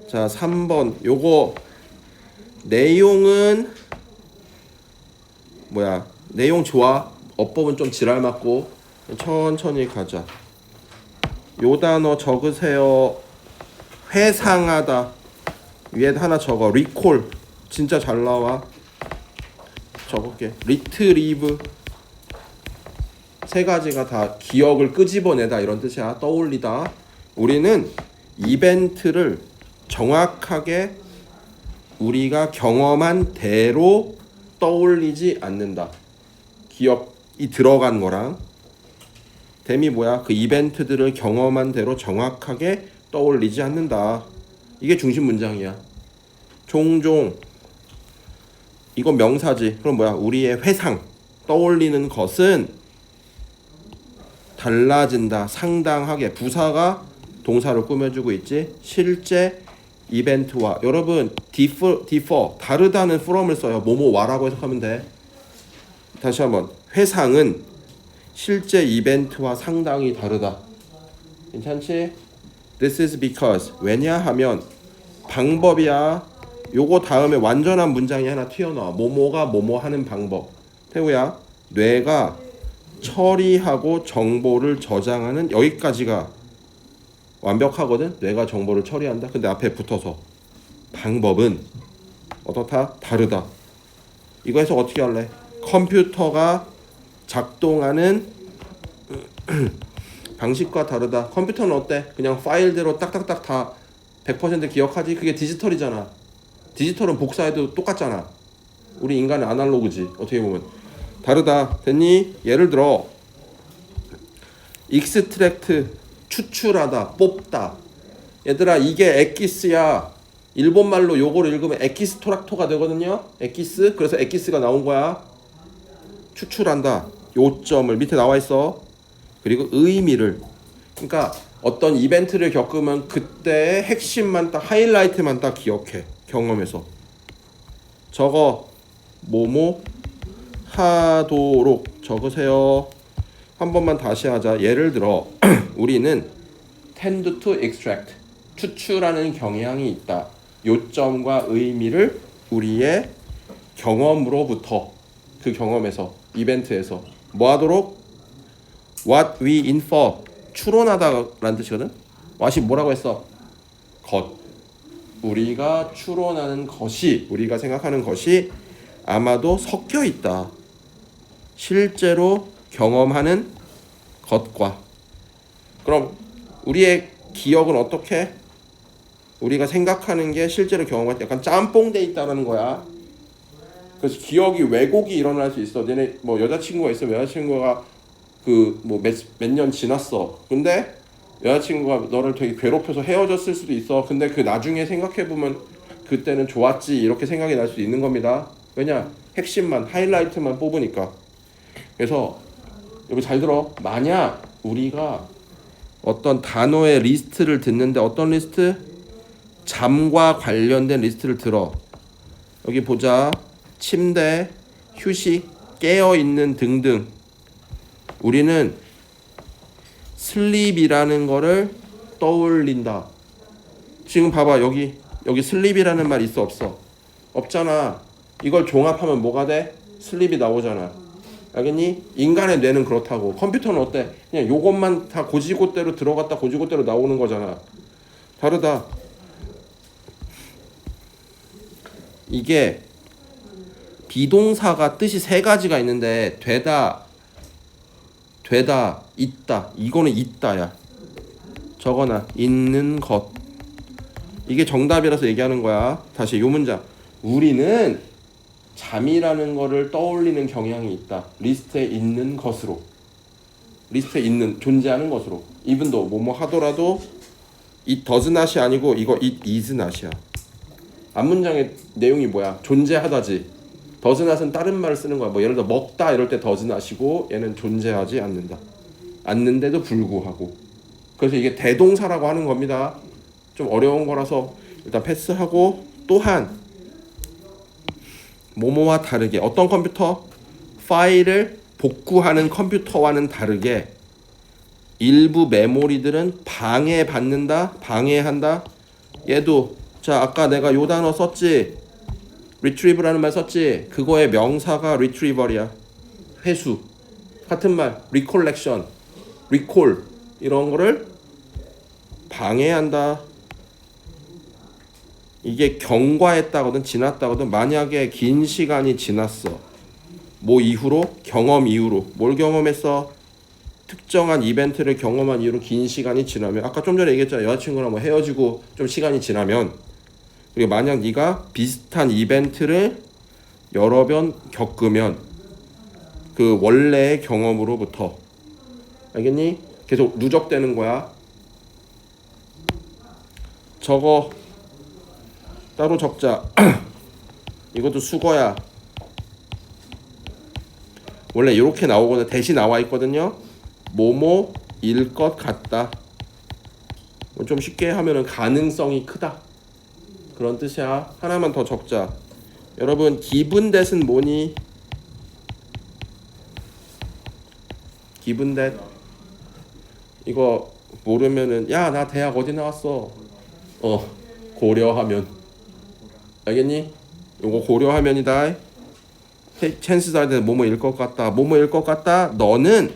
자, 3번. 요거 내용은 뭐야? 내용 좋아. 어법은 좀 지랄 맞고 천천히 가자. 요 단어 적으세요. 회상하다. 위에 하나 적어. 리콜. 진짜 잘 나와. 적을게. 리트리브. 세 가지가 다 기억을 끄집어내다 이런 뜻이야. 떠올리다. 우리는 이벤트를 정확하게 우리가 경험한 대로 떠올리지 않는다. 기억이 들어간 거랑 댐이 뭐야? 그 이벤트들을 경험한 대로 정확하게 떠올리지 않는다. 이게 중심 문장이야. 종종 이건 명사지. 그럼 뭐야? 우리의 회상 떠올리는 것은 달라진다. 상당하게. 부사가 동사를 꾸며주고 있지. 실제 이벤트와 여러분 differ 다르다는 from을 써요. 뭐뭐와라고 해석하면 돼. 다시 한번. 회상은 실제 이벤트와 상당히 다르다. 괜찮지? This is because 왜냐하면 방법이야. 요거 다음에 완전한 문장이 하나 튀어나와. 뭐뭐가 뭐뭐 하는 방법. 태우야, 뇌가 처리하고 정보를 저장하는 여기까지가 완벽하거든. 뇌가 정보를 처리한다. 근데 앞에 붙어서 방법은 어떻다? 다르다. 이거 해서 어떻게 할래? 컴퓨터가 작동하는 방식과 다르다. 컴퓨터는 어때? 그냥 파일대로 딱딱딱 다 100% 기억하지? 그게 디지털이잖아. 디지털은 복사해도 똑같잖아. 우리 인간은 아날로그지. 어떻게 보면 다르다. 됐니? 예를 들어 익스트랙트, 추출하다, 뽑다. 얘들아, 이게 엑기스야. 일본말로 요거를 읽으면 엑기스토락토가 되거든요. 엑기스. 그래서 엑기스가 나온 거야. 추출한다. 요점을 밑에 나와 있어. 그리고 의미를. 그러니까 어떤 이벤트를 겪으면 그때의 핵심만 딱, 하이라이트만 딱 기억해. 경험해서. 저거 뭐뭐 하도록 적으세요. 한 번만 다시 하자. 예를 들어 우리는 tend to extract, 추출하는 경향이 있다. 요점과 의미를 우리의 경험으로부터, 그 경험에서, 이벤트에서 뭐 하도록? what we infer, 추론하다라는 뜻이거든. what이 뭐라고 했어? 것. 우리가 추론하는 것이, 우리가 생각하는 것이 아마도 섞여 있다. 실제로 경험하는 것과. 그럼 우리의 기억은 어떻게? 우리가 생각하는 게 실제로 경험할 때 약간 짬뽕돼 있다는 거야. 그래서 기억이 왜곡이 일어날 수 있어. 너네 뭐 여자친구가 있으면 여자친구가 그 뭐 몇 년 지났어. 근데 여자친구가 너를 되게 괴롭혀서 헤어졌을 수도 있어. 근데 그 나중에 생각해보면 그때는 좋았지, 이렇게 생각이 날 수도 있는 겁니다. 왜냐? 핵심만, 하이라이트만 뽑으니까. 그래서 여기 잘 들어. 만약 우리가 어떤 단어의 리스트를 듣는데, 어떤 리스트? 잠과 관련된 리스트를 들어. 여기 보자. 침대, 휴식, 깨어있는 등등. 우리는 슬립이라는 거를 떠올린다. 지금 봐봐. 여기 슬립이라는 말 있어 없어? 없잖아. 이걸 종합하면 뭐가 돼? 슬립이 나오잖아. 알겠니? 인간의 뇌는 그렇다고. 컴퓨터는 어때? 그냥 요것만 다 고지고대로 들어갔다 고지고대로 나오는 거잖아. 다르다. 이게 비동사가 뜻이 세 가지가 있는데 되다, 있다. 이거는 있다야. 적어놔. 있는 것. 이게 정답이라서 얘기하는 거야. 다시 요 문장. 우리는 잠이라는 거를 떠올리는 경향이 있다. 리스트에 있는 것으로. 리스트에 있는, 존재하는 것으로. even though, 뭐뭐 하더라도 it does not이 아니고 이거 it is not이야. 앞문장의 내용이 뭐야? 존재하다지. does not은 다른 말을 쓰는 거야. 뭐 예를 들어 먹다 이럴 때 does not이고, 얘는 존재하지 않는다. 않는데도 불구하고. 그래서 이게 대동사라고 하는 겁니다. 좀 어려운 거라서 일단 패스하고, 또한 뭐뭐와 다르게, 어떤 컴퓨터? 파일을 복구하는 컴퓨터와는 다르게 일부 메모리들은 방해받는다, 방해한다. 얘도 자, 아까 내가 요 단어 썼지? retrieve라는 말 썼지? 그거의 명사가 retrieval이야. 회수. 같은 말, recollection, recall 이런 거를 방해한다. 이게 경과했다거든 지났다거든. 만약에 긴 시간이 지났어. 뭐 이후로? 경험 이후로. 뭘 경험했어? 특정한 이벤트를 경험한 이후로 긴 시간이 지나면, 아까 좀 전에 얘기했잖아. 여자친구랑 뭐 헤어지고 좀 시간이 지나면, 그리고 만약 네가 비슷한 이벤트를 여러 번 겪으면 그 원래의 경험으로부터, 알겠니? 계속 누적되는 거야. 저거 따로 적자. 이것도 수거야. 원래 이렇게 나오거든. 대신 나와 있거든요. 뭐뭐일 것 같다. 좀 쉽게 하면은 가능성이 크다. 그런 뜻이야. 하나만 더 적자. 여러분, 기분 that은 뭐니? 기분 that. 이거 모르면은 야, 나 대학 어디 나왔어? 고려하면. 알겠니? 이거 고려하면이다. 찬스 할 때는 뭐뭐일 것 같다. 뭐뭐일 것 같다. 너는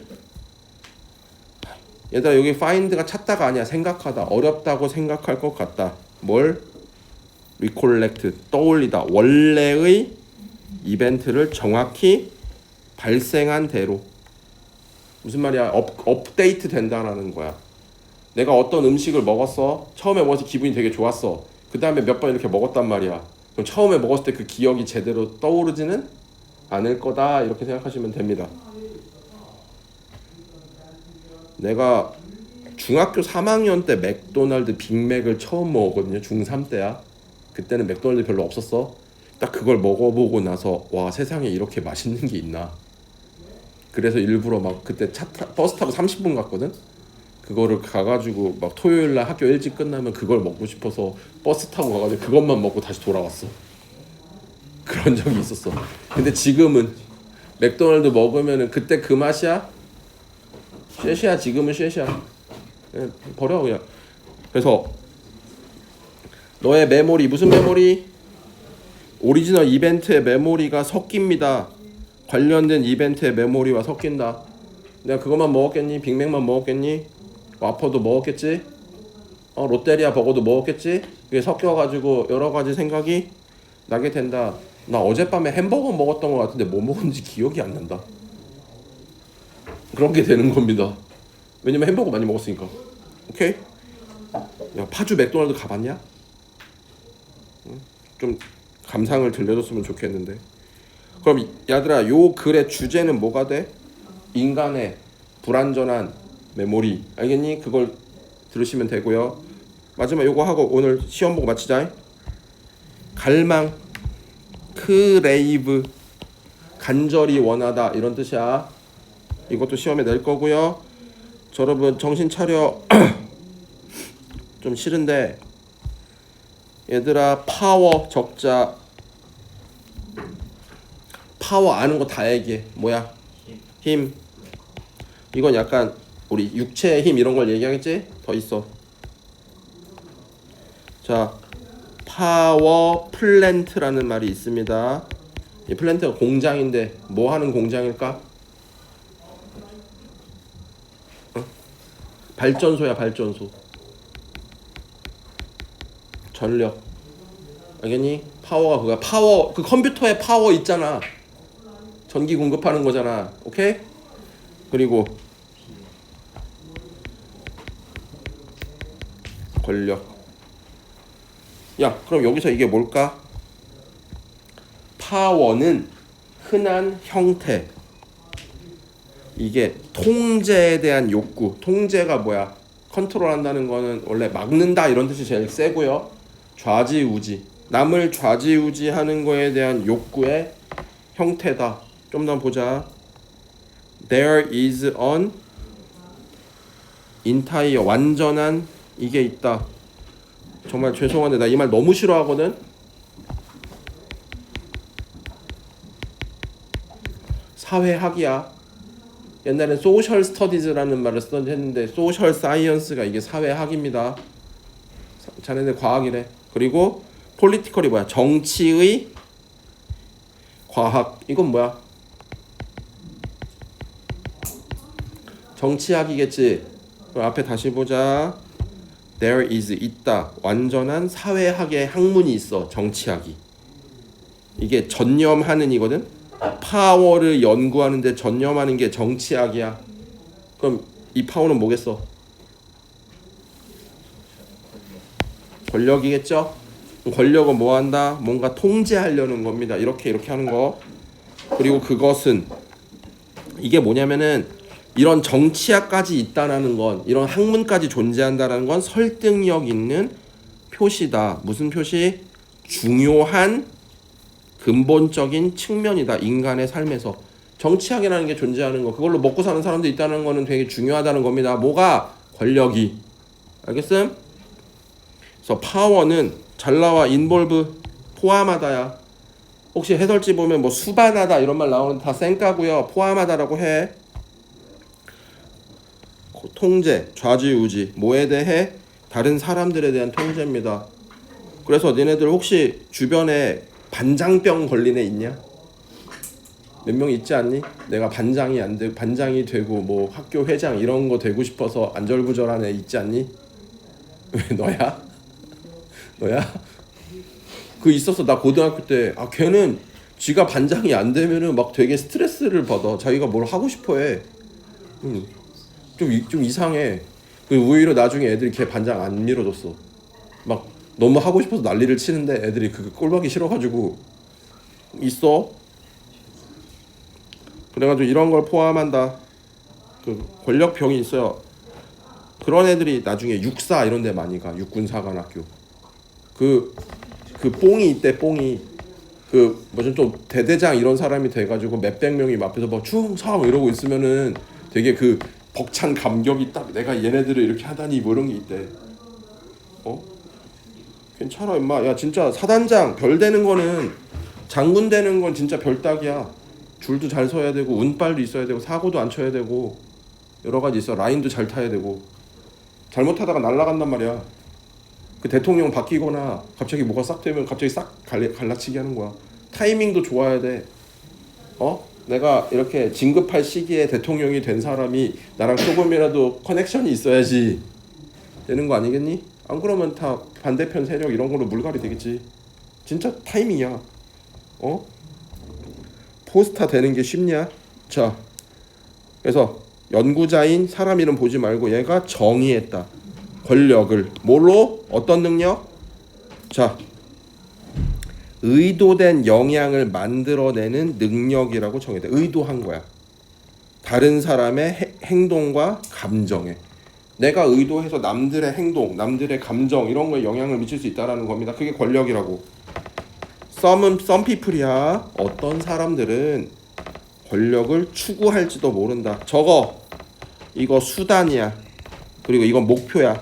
얘들아, 여기 find가 찾다가 아니야. 생각하다. 어렵다고 생각할 것 같다. 뭘? recollect, 떠올리다. 원래의 이벤트를 정확히 발생한 대로. 무슨 말이야? 업데이트 된다라는 거야. 내가 어떤 음식을 먹었어. 처음에 먹어서 기분이 되게 좋았어. 그 다음에 몇 번 이렇게 먹었단 말이야. 그럼 처음에 먹었을 때 그 기억이 제대로 떠오르지는 않을 거다. 이렇게 생각하시면 됩니다. 내가 중학교 3학년 때 맥도날드 빅맥을 처음 먹었거든요. 중3 때야. 그때는 맥도날드 별로 없었어. 딱 그걸 먹어보고 나서 와, 세상에 이렇게 맛있는 게 있나. 그래서 일부러 막 그때 버스 타고 30분 갔거든. 그거를 가가지고 막 토요일날 학교 일찍 끝나면 그걸 먹고 싶어서 버스 타고 가가지고 그것만 먹고 다시 돌아왔어. 그런 적이 있었어. 근데 지금은 맥도날드 먹으면은 그때 그 맛이야? 쉐시야. 지금은 쉐시야. 버려 그냥. 그래서 너의 메모리, 무슨 메모리? 오리지널 이벤트의 메모리가 섞입니다. 관련된 이벤트의 메모리와 섞인다. 내가 그것만 먹었겠니? 빅맥만 먹었겠니? 와퍼도 먹었겠지? 롯데리아 버거도 먹었겠지? 이게 섞여가지고 여러 가지 생각이 나게 된다. 나 어젯밤에 햄버거 먹었던 것 같은데 뭐 먹었는지 기억이 안 난다. 그런 게 되는 겁니다. 왜냐면 햄버거 많이 먹었으니까. 오케이? 야, 파주 맥도날드 가봤냐? 좀 감상을 들려줬으면 좋겠는데. 그럼 얘들아, 요 글의 주제는 뭐가 돼? 인간의 불완전한 메모리. 알겠니? 그걸 들으시면 되고요. 마지막 요거 하고 오늘 시험 보고 마치자. 갈망, 크레이브, 간절히 원하다 이런 뜻이야. 이것도 시험에 낼 거고요. 저 여러분 정신 차려. 좀 싫은데 얘들아, 파워 적자. 파워 아는 거 다 얘기해. 뭐야? 힘. 이건 약간 우리 육체의 힘 이런 걸 얘기하겠지? 더 있어. 자, 파워 플랜트라는 말이 있습니다. 이 플랜트가 공장인데 뭐 하는 공장일까? 발전소야, 발전소. 전력. 알겠니? 파워가 그거야. 파워, 그 컴퓨터에 파워 있잖아. 전기 공급하는 거잖아. 오케이? 그리고 권력. 야, 그럼 여기서 이게 뭘까? 파워는 흔한 형태. 이게 통제에 대한 욕구. 통제가 뭐야? 컨트롤한다는 거는 원래 막는다 이런 뜻이 제일 세고요. 좌지우지. 남을 좌지우지하는 거에 대한 욕구의 형태다. 좀 더 보자. There is an entire, 완전한 이게 있다. 정말 죄송한데 나 이 말 너무 싫어하거든. 사회학이야. 옛날엔 소셜 스터디즈라는 말을 했는데 소셜 사이언스가 이게 사회학입니다. 자네들 과학이래. 그리고 폴리티컬이 뭐야? 정치의 과학. 이건 뭐야? 정치학이겠지. 그럼 앞에 다시 보자. There is 있다. 완전한 사회학의 학문이 있어. 정치학이. 이게 전념하는 이거든. 파워를 연구하는데 전념하는 게 정치학이야. 그럼 이 파워는 뭐겠어? 권력이겠죠? 권력은 뭐 한다? 뭔가 통제하려는 겁니다. 이렇게 하는 거. 그리고 그것은 이게 뭐냐면은 이런 정치학까지 있다라는 건, 이런 학문까지 존재한다라는 건 설득력 있는 표시다. 무슨 표시? 중요한 근본적인 측면이다. 인간의 삶에서 정치학이라는 게 존재하는 거, 그걸로 먹고 사는 사람도 있다는 거는 되게 중요하다는 겁니다. 뭐가? 권력이. 알겠음? 그래서 파워는 잘 나와. 인볼브 포함하다야. 혹시 해설지 보면 뭐 수반하다 이런 말 나오는데 다 쌩까고요. 포함하다라고 해. 통제, 좌지우지. 뭐에 대해? 다른 사람들에 대한 통제입니다. 그래서 니네들 혹시 주변에 반장병 걸린 애 있냐? 몇 명 있지 않니? 내가 반장이 안 되고 반장이 되고 뭐 학교 회장 이런 거 되고 싶어서 안절부절한 애 있지 않니? 왜 너야? 너야? 그 있었어. 나 고등학교 때. 아, 걔는 지가 반장이 안 되면은 막 되게 스트레스를 받아. 자기가 뭘 하고 싶어해. 좀 이상해. 오히려 나중에 애들이 걔 반장 안 밀어줬어. 막 너무 하고 싶어서 난리를 치는데 애들이 그 꼴보기 싫어가지고 있어. 그래가지고 이런 걸 포함한다. 그 권력병이 있어요. 그런 애들이 나중에 육사 이런 데 많이 가. 육군사관학교. 그 뽕이 있대. 뽕이 그 뭐좀 좀 대대장 이런 사람이 돼가지고 몇백 명이 앞에서 막 충성 이러고 있으면은 되게 그 벅찬 감격이 딱, 내가 얘네들을 이렇게 하다니 뭐 이런 게 있대. 괜찮아 임마. 야 진짜 사단장 별 되는 거는, 장군 되는 건 진짜 별따기야. 줄도 잘 서야 되고 운빨도 있어야 되고 사고도 안 쳐야 되고 여러 가지 있어. 라인도 잘 타야 되고. 잘못하다가 날아간단 말이야. 그 대통령 바뀌거나 갑자기 뭐가 싹 되면 갑자기 싹 갈라치기 하는 거야. 타이밍도 좋아야 돼. 내가 이렇게 진급할 시기에 대통령이 된 사람이 나랑 조금이라도 커넥션이 있어야지 되는 거 아니겠니? 안 그러면 다 반대편 세력 이런 걸로 물갈이 되겠지. 진짜 타이밍이야. 포스타 되는 게 쉽냐? 자, 그래서 연구자인 사람 이름 보지 말고 얘가 정의했다. 권력을 뭘로? 어떤 능력? 자, 의도된 영향을 만들어내는 능력이라고 정의돼. 의도한 거야. 다른 사람의 행동과 감정에. 내가 의도해서 남들의 행동, 남들의 감정 이런 거에 영향을 미칠 수 있다는 겁니다. 그게 권력이라고. some people이야. 어떤 사람들은 권력을 추구할지도 모른다. 저거 이거 수단이야. 그리고 이건 목표야.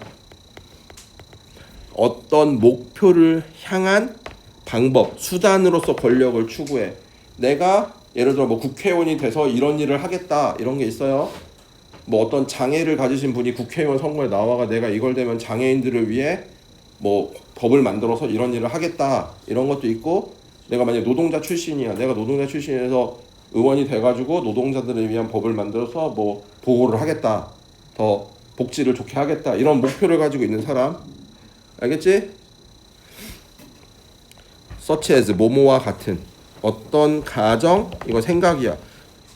어떤 목표를 향한 방법, 수단으로서 권력을 추구해. 내가 예를 들어 뭐 국회의원이 돼서 이런 일을 하겠다 이런 게 있어요. 뭐 어떤 장애를 가지신 분이 국회의원 선거에 나와가 내가 이걸 되면 장애인들을 위해 뭐 법을 만들어서 이런 일을 하겠다 이런 것도 있고, 내가 만약 노동자 출신이야. 내가 노동자 출신에서 의원이 돼가지고 노동자들을 위한 법을 만들어서 뭐 보호를 하겠다, 더 복지를 좋게 하겠다 이런 목표를 가지고 있는 사람. 알겠지? such as 뭐뭐와 같은 어떤 가정, 이거 생각이야.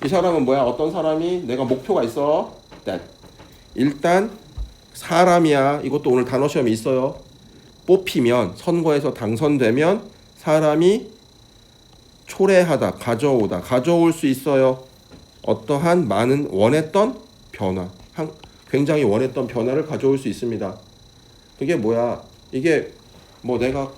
이 사람은 뭐야? 어떤 사람이 내가 목표가 있어. that. 일단 사람이야. 이것도 오늘 단어 시험에 있어요. 뽑히면, 선거에서 당선되면 사람이 초래하다, 가져올 수 있어요. 어떠한 많은 원했던 변화, 굉장히 원했던 변화를 가져올 수 있습니다. 그게 뭐야? 이게 뭐 내가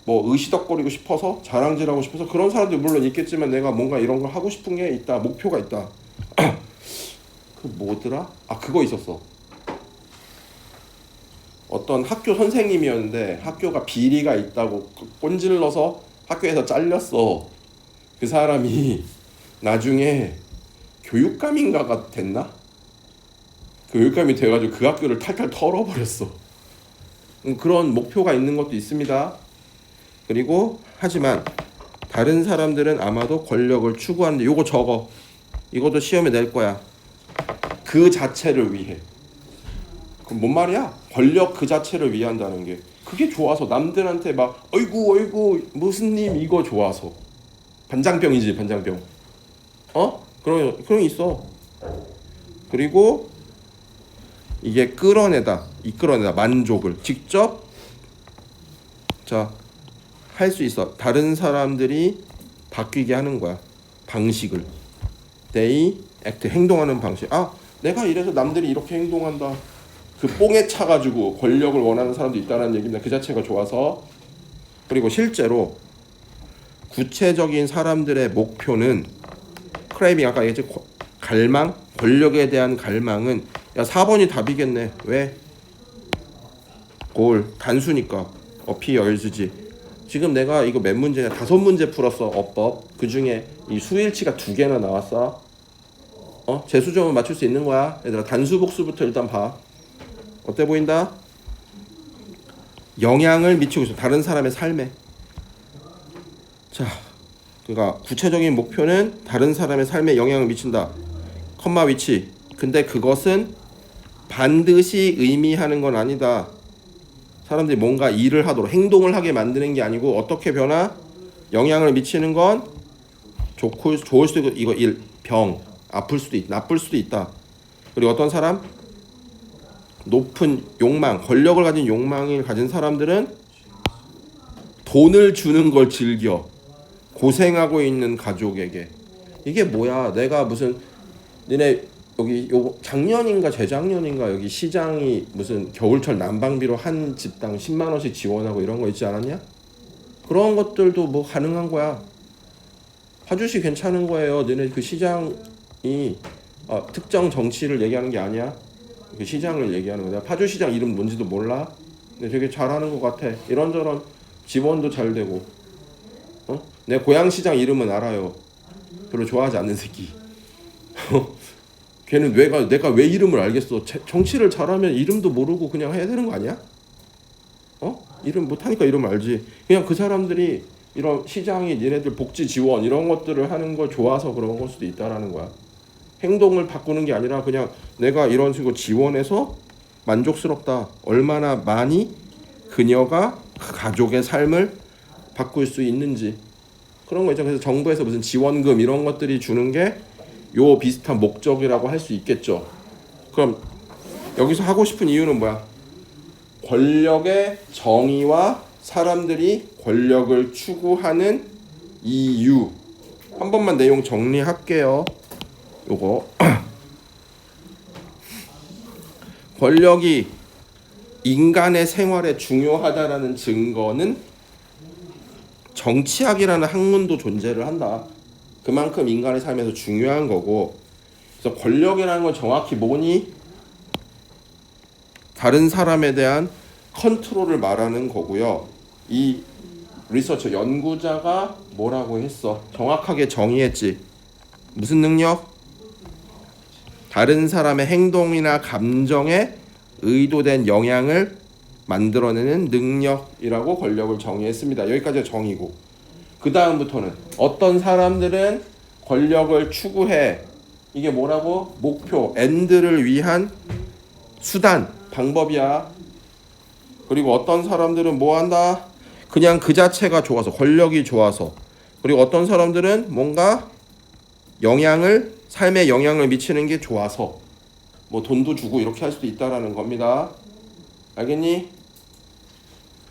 뭐 의시덕거리고 싶어서 자랑질하고 싶어서 그런 사람들 물론 있겠지만, 내가 뭔가 이런 걸 하고 싶은 게 있다, 목표가 있다. 그 뭐더라? 아, 그거 있었어. 어떤 학교 선생님이었는데 학교가 비리가 있다고 꼰질러서 학교에서 잘렸어. 그 사람이 나중에 교육감인가가 됐나? 교육감이 돼가지고 그 학교를 탈탈 털어버렸어. 그런 목표가 있는 것도 있습니다. 그리고 하지만 다른 사람들은 아마도 권력을 추구하는데 요거 적어. 이것도 시험에 낼 거야. 그 자체를 위해. 그럼 뭔 말이야? 권력 그 자체를 위한다는 게 그게 좋아서 남들한테 막 어이구 무슨 님 이거 좋아서 반장병이지 반장병. 그런 있어. 그리고 이게 이끌어내다 만족을 직접 할 수 있어. 다른 사람들이 바뀌게 하는 거야. 방식을. they act 행동하는 방식. 내가 이래서 남들이 이렇게 행동한다. 그 뽕에 차가지고 권력을 원하는 사람도 있다는 얘기입니다. 그 자체가 좋아서. 그리고 실제로 구체적인 사람들의 목표는 크레이빙 아까 얘기했지 갈망, 권력에 대한 갈망은 4번이 답이겠네. 왜? 골 단수니까 appears지. 지금 내가 이거 몇 문제냐? 5문제 풀었어. 어법. 그 중에 이 수일치가 2개나 나왔어. 재수점을 맞출 수 있는 거야. 얘들아 단수 복수부터 일단 봐. 어때 보인다? 영향을 미치고 있어. 다른 사람의 삶에. 그러니까 구체적인 목표는 다른 사람의 삶에 영향을 미친다. 컴마 위치. 근데 그것은 반드시 의미하는 건 아니다. 사람들이 뭔가 일을 하도록 행동을 하게 만드는 게 아니고 어떻게 변화? 영향을 미치는 건 좋을 수도 있고 이거 병 아플 수도 있다. 나쁠 수도 있다. 그리고 어떤 사람? 높은 욕망, 권력을 가진 욕망을 가진 사람들은 돈을 주는 걸 즐겨. 고생하고 있는 가족에게. 이게 뭐야? 내가 무슨 니네 여기 작년인가 재작년인가 여기 시장이 무슨 겨울철 난방비로 한 집당 10만 원씩 지원하고 이런 거 있지 않았냐? 그런 것들도 뭐 가능한 거야. 파주시 괜찮은 거예요. 너네 그 시장이 특정 정치를 얘기하는 게 아니야. 그 시장을 얘기하는 거야. 파주시장 이름 뭔지도 몰라. 근데 되게 잘하는 것 같아. 이런저런 지원도 잘 되고. 내 고양시장 이름은 알아요. 별로 좋아하지 않는 새끼. 걔는 내가 왜 이름을 알겠어. 정치를 잘하면 이름도 모르고 그냥 해야 되는 거 아니야? 이름 못하니까 이름 알지. 그냥 그 사람들이 이런 시장이 얘네들 복지 지원 이런 것들을 하는 걸 좋아서 그런 걸 수도 있다라는 거야. 행동을 바꾸는 게 아니라 그냥 내가 이런 식으로 지원해서 만족스럽다. 얼마나 많이 그녀가 그 가족의 삶을 바꿀 수 있는지 그런 거 있죠. 그래서 정부에서 무슨 지원금 이런 것들이 주는 게 요 비슷한 목적이라고 할 수 있겠죠. 그럼 여기서 하고 싶은 이유는 뭐야? 권력의 정의와 사람들이 권력을 추구하는 이유. 한 번만 내용 정리할게요. 요거 권력이 인간의 생활에 중요하다라는 증거는 정치학이라는 학문도 존재를 한다. 그만큼 인간의 삶에서 중요한 거고. 그래서 권력이라는 건 정확히 뭐니? 다른 사람에 대한 컨트롤을 말하는 거고요. 이 리서처 연구자가 뭐라고 했어? 정확하게 정의했지. 무슨 능력? 다른 사람의 행동이나 감정에 의도된 영향을 만들어내는 능력이라고 권력을 정의했습니다. 여기까지가 정의고. 그 다음부터는 어떤 사람들은 권력을 추구해. 이게 뭐라고? 목표, 엔드를 위한 수단, 방법이야. 그리고 어떤 사람들은 뭐 한다? 그냥 그 자체가 좋아서, 권력이 좋아서. 그리고 어떤 사람들은 뭔가 삶에 영향을 미치는 게 좋아서 뭐 돈도 주고 이렇게 할 수도 있다라는 겁니다. 알겠니?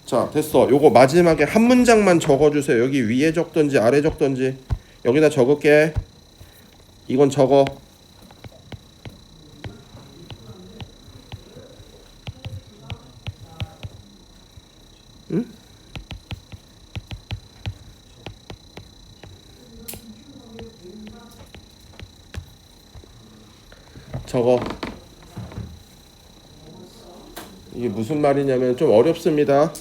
자, 됐어. 요거 마지막에 한 문장만 적어주세요. 여기 위에 적던지 아래 적던지. 여기다 적을게. 이건 적어. 응? 적어. 이게 무슨 말이냐면 좀 어렵습니다.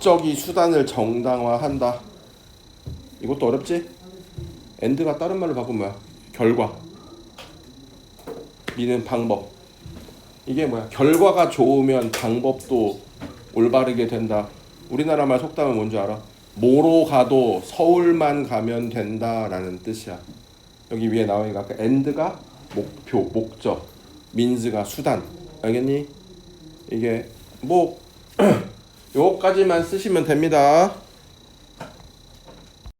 목적이 수단을 정당화한다. 이것도 어렵지? and가 다른 말로 바꾸면 뭐야? 결과. 미는 방법. 이게 뭐야? 결과가 좋으면 방법도 올바르게 된다. 우리나라 말 속담은 뭔지 알아? 뭐로 가도 서울만 가면 된다라는 뜻이야. 여기 위에 나오니까 아까 and가 목표, 목적, means가 수단. 알겠니? 이게 뭐 요거까지만 쓰시면 됩니다.